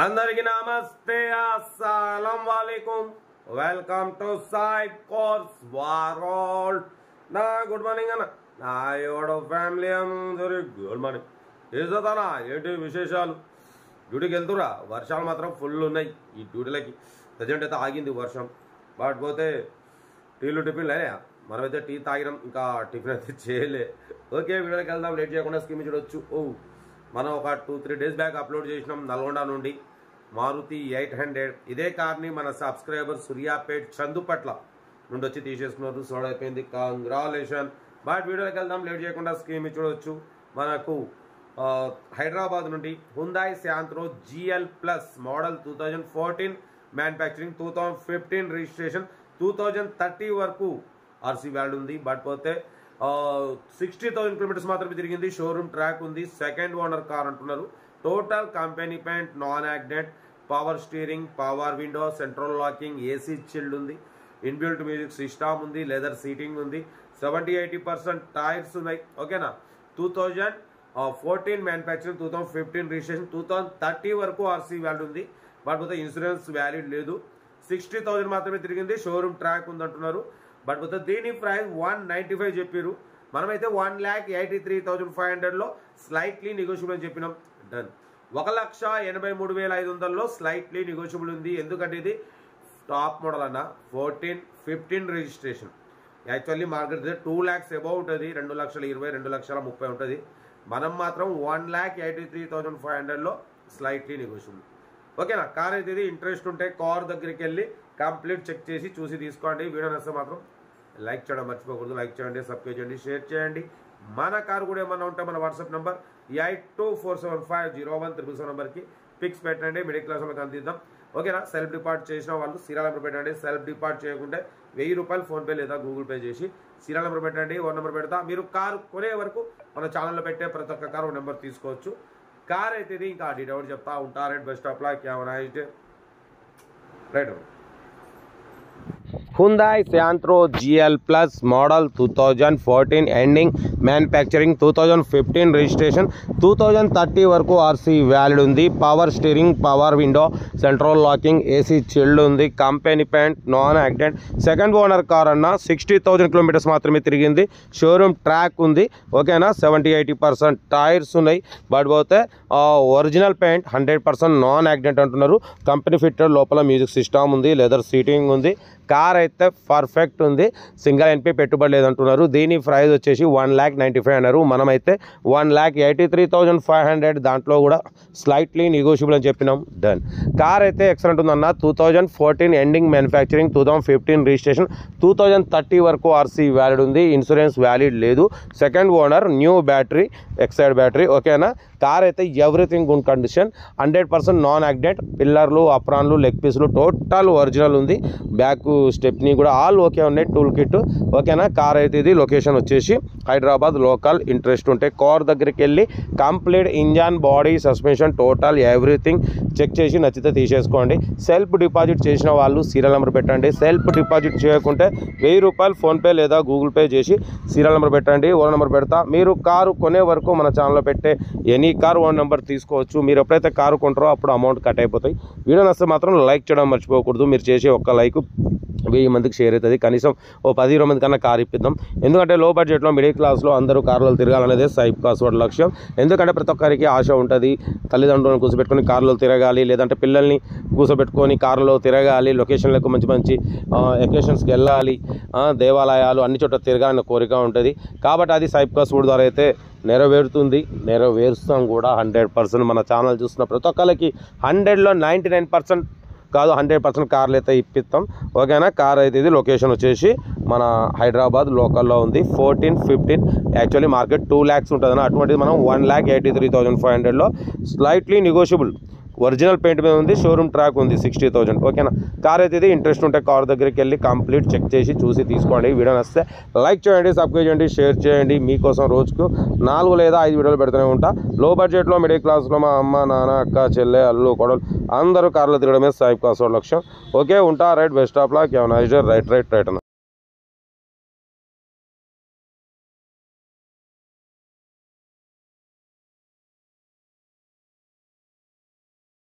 అందరికీ నమస్తే, అస్సలం వాలేకుం. Welcome to Saib cars world. నా గుడ్ మార్నింగ్ అన్న, నా ఎవడో ఫ్యామిలీ అందరి గుడ్ మార్నింగ్. ఏదోనా ఏంటి విశేషాలు? డ్యూటీకి వెళ్తురా? వర్షాలు మాత్రం ఫుల్ ఉన్నాయి ఈ డ్యూటీలకి. ప్రజెంట్ అయితే ఆగింది వర్షం, బట్ పోతే టీలు టిఫిన్లు అయినా. మనమైతే టీ తాగినాం, ఇంకా టిఫిన్ అయితే చేయలే. ఓకే, వీడియోకి వెళ్దాం, లేట్ చేయకుండా స్కీమ్ చూడొచ్చు. మనం ఒక 2-3 డేస్ బ్యాక్ అప్లోడ్ చేసినాం నల్గొండ నుండి మారుతి 800. ఇదే కార్ని మన సబ్స్క్రైబర్ సూర్యాపేట్ చందుపట్ల నుండి వచ్చి తీసేసుకున్నారు. సోడ్ అయిపోయింది, కంగ్రాచులేషన్. బట్ వీడియోకి వెళ్దాం, లేట్ చేయకుండా స్కీమ్ చూడొచ్చు. మనకు హైదరాబాద్ నుండి హుందాయ్ Santro GL plus model 2014 manufacturing, 2015 registration, 2030 వరకు ఆర్సీ వ్యాల్యూ ఉంది. బట్ పోతే 60,000 కిలోమీటర్స్ మాత్రమే తిరిగింది. షోరూమ్ ట్రాక్ ఉంది. సెకండ్ ఓనర్ కార్ అంటున్నారు. Total company paint, non accident, power steering, power window, central locking, AC chilled ఉంది, ఇన్బిల్ట్ మ్యూజిక్ సిస్టమ్ ఉంది, లెదర్ సీటింగ్ ఉంది, 70-80% టైర్స్ ఉన్నాయి. ఓకేనా? 2014 మ్యానుఫ్యాక్చరింగ్, 2015 రిజిస్ట్రేషన్, 2030 వరకు ఆర్సీ వ్యాల్యూ ఉంది. బట్ పోతే ఇన్సూరెన్స్ వ్యాలిడ్ లేదు. 60,000 మాత్రమే తిరిగింది. షోరూమ్ ట్రాక్ ఉంది అంటున్నారు. బట్ పోతే దీని ప్రైస్ 195 చెప్పారు. మనమైతే 1,83,500లో స్లైట్లీ నెగోషియబుల్ అని చెప్పినాం. డన్. 1,83,500లో స్లైట్లీ నెగోషియబుల్ ఉంది. ఎందుకంటే ఇది టాప్ మోడల్ అన్న, 14-15 registration. Actually market 2 lakhs above ఉంటుంది, 2,20,000, 2,30,000 ఉంటుంది. మనం మాత్రం 1,83,500లో స్లైట్లీ నెగోషియబుల్. ఓకేనా? కార్ అయితే ఇది ఇంట్రెస్ట్ ఉంటే కార్ దగ్గరికి వెళ్ళి కంప్లీట్ చెక్ చేసి చూసి తీసుకోండి. వీడియో నచ్చితే మాత్రం లైక్ చేయడం మర్చిపోకూడదు. లైక్ చేయండి, సబ్స్క్రైబ్ చేయండి, షేర్ చేయండి. మన కారు కూడా ఏమన్నా ఉంటే మన వాట్సాప్ నెంబర్ 8247501377 నెంబర్కి పిక్స్ పెట్టండి. మిడిల్ క్లాస్ వాళ్ళకి అందిద్దాం. ఓకేనా? సెల్ఫ్ డిపార్ట్ చేసిన వాళ్ళు సీరియల్ నెంబర్ పెట్టండి. సెల్ఫ్ డిపార్ట్ చేయకుంటే 1000 రూపాయలు ఫోన్పే లేదా గూగుల్ పే చేసి సీరియల్ నెంబర్ పెట్టండి. 1 నెంబర్ పెడతా. మీరు కారు కొనే వరకు మన ఛానల్లో పెట్టే ప్రతి ఒక్క కారు 1 నెంబర్ తీసుకోవచ్చు. కార్ అయితే ఇది ఇంకా డీటెయిల్ చెప్తా ఉంటా. రైట్ బస్ స్టాప్లో క్యామరా అయితే right. Hyundai Santro GL Plus model 2014 ending manufacturing, 2015 registration, 2030 వరకు ఆర్సీ వ్యాలిడ్ ఉంది. Power steering, power window, central locking, AC chilled ఉంది, company paint, non accident, second owner car అన్న. 60,000 కిలోమీటర్స్ మాత్రమే తిరిగింది. Showroom track ఉంది. ఓకేనా? 70-80% tyres ఉన్నాయి. బట్ పోతే ఒరిజినల్ పెయింట్, 100% నాన్ యాక్సిడెంట్ అంటున్నారు. కంపెనీ ఫిట్టెడ్, లోపల మ్యూజిక్ సిస్టమ్ ఉంది, లెదర్ సీటింగ్ ఉంది. కార్ అయితే పర్ఫెక్ట్ ఉంది. సింగిల్ ఎన్పీ పెట్టుబడి లేదంటున్నారు. దీని ప్రైస్ వచ్చేసి 1,95,000 అన్నారు. మనమైతే 1,83,500, దాంట్లో కూడా స్లైట్లీ నెగోషియబుల్ అని చెప్పినాం. డన్. కార్ అయితే ఎక్సలెంట్ ఉందన్న. 2014 ఎండింగ్ మ్యానుఫ్యాక్చరింగ్, 2015 రిజిస్ట్రేషన్, 2030 వరకు ఆర్సీ వ్యాలిడ్ ఉంది. ఇన్సూరెన్స్ వ్యాలిడ్ లేదు. Second owner, new battery, Exide battery. ఓకేనా? కార్ అయితే everything good condition, 100% non accident. పిల్లర్లు, అప్రాన్లు, లెగ్ పీసులు టోటల్ ఒరిజినల్ ఉంది. బ్యాక్ స్టెప్ని కూడా ఆల్ ఓకే ఉన్నాయి. Tool kit. ఓకేనా? కార్ అయితే ఇది లొకేషన్ వచ్చేసి హైదరాబాద్ లోకల్. ఇంట్రెస్ట్ ఉంటే కార్ దగ్గరికి వెళ్ళి complete engine, body, suspension total everything check చేసి నచ్చితే తీసేసుకోండి. సెల్ఫ్ డిపాజిట్ చేసిన వాళ్ళు సీరియల్ నెంబర్ పెట్టండి. సెల్ఫ్ డిపాజిట్ చేయకుంటే 1000 రూపాయలు ఫోన్పే లేదా గూగుల్ పే చేసి సీరియల్ నెంబర్ పెట్టండి. 1 నెంబర్ పెడతా. మీరు కారు కొనే వరకు మన ఛానల్లో పెట్టే ఎనీ కార్ 1 నెంబర్ తీసుకోవచ్చు. మీరు ఎప్పుడైతే కారు కొంటారో అప్పుడు అమౌంట్ కట్ అయిపోతాయి. వీడియో నచ్చితే మాత్రం లైక్ చేయడం మర్చిపోకూడదు. మీరు చేసే ఒక్క లైక్ 1000 మందికి షేర్ అవుతుంది. కనీసం 10-20 మంది కన్నా కార్ ఇప్పిద్దాం. ఎందుకంటే లో బడ్జెట్లో మిడిల్ క్లాస్లో అందరూ కార్లో తిరగాలనేదే సాయిబ్ కార్స్ వాడి లక్ష్యం. ఎందుకంటే ప్రతి ఒక్కరికి ఆశ ఉంటుంది, తల్లిదండ్రులను కూర్చోబెట్టుకొని కార్లో తిరగాలి, లేదంటే పిల్లల్ని కూర్చోబెట్టుకొని కార్లో తిరగాలి, లొకేషన్లకు మంచి మంచి ఎకేషన్స్కి వెళ్ళాలి, దేవాలయాలు అన్ని చోట్ల తిరగాలన్న కోరిక ఉంటుంది. కాబట్టి అది సాయిబ్ కార్స్ వాడి ద్వారా అయితే నెరవేరుతుంది, నెరవేరుస్తాం కూడా 100%. మన ఛానల్ చూస్తున్న ప్రతి ఒక్కరికి 100లో 99% కాదు 100% కార్లు అయితే ఇప్పిస్తాం. ఓకేనా? కార్ అయితే ఇది లొకేషన్ వచ్చేసి మన హైదరాబాద్ లోకల్లో ఉంది. 14-15 యాక్చువల్లీ మార్కెట్ 2 lakhs ఉంటుందని, అటువంటిది మనం 1,83,500లో స్లైట్లీ నెగోషియబుల్. ఒరిజినల్ పెయింట్ మీద ఉంది. షోరూమ్ ట్రాక్ ఉంది. 60,000. ఓకేనా? కార్ అయితే ఇది ఇంట్రెస్ట్ ఉంటే కార్ దగ్గరికి వెళ్ళి కంప్లీట్ చెక్ చేసి చూసి తీసుకోండి. వీడియో నచ్చితే లైక్ చేయండి, సబ్స్క్రైబ్ చేయండి, షేర్ చేయండి. మీకోసం రోజుకు 4 లేదా 5 వీడియోలు పెడుతూనే ఉంటా. లో బడ్జెట్లో మిడిల్ క్లాస్లో మా అమ్మ, నాన్న, అక్క, చెల్లె, అల్లు, కొడలు అందరూ కార్లో తిరగడమే సాయిబ్ కార్స్ లక్ష్యం. ఓకే, ఉంటా. రైట్ బస్ స్టాప్లో రైట్ అన్న.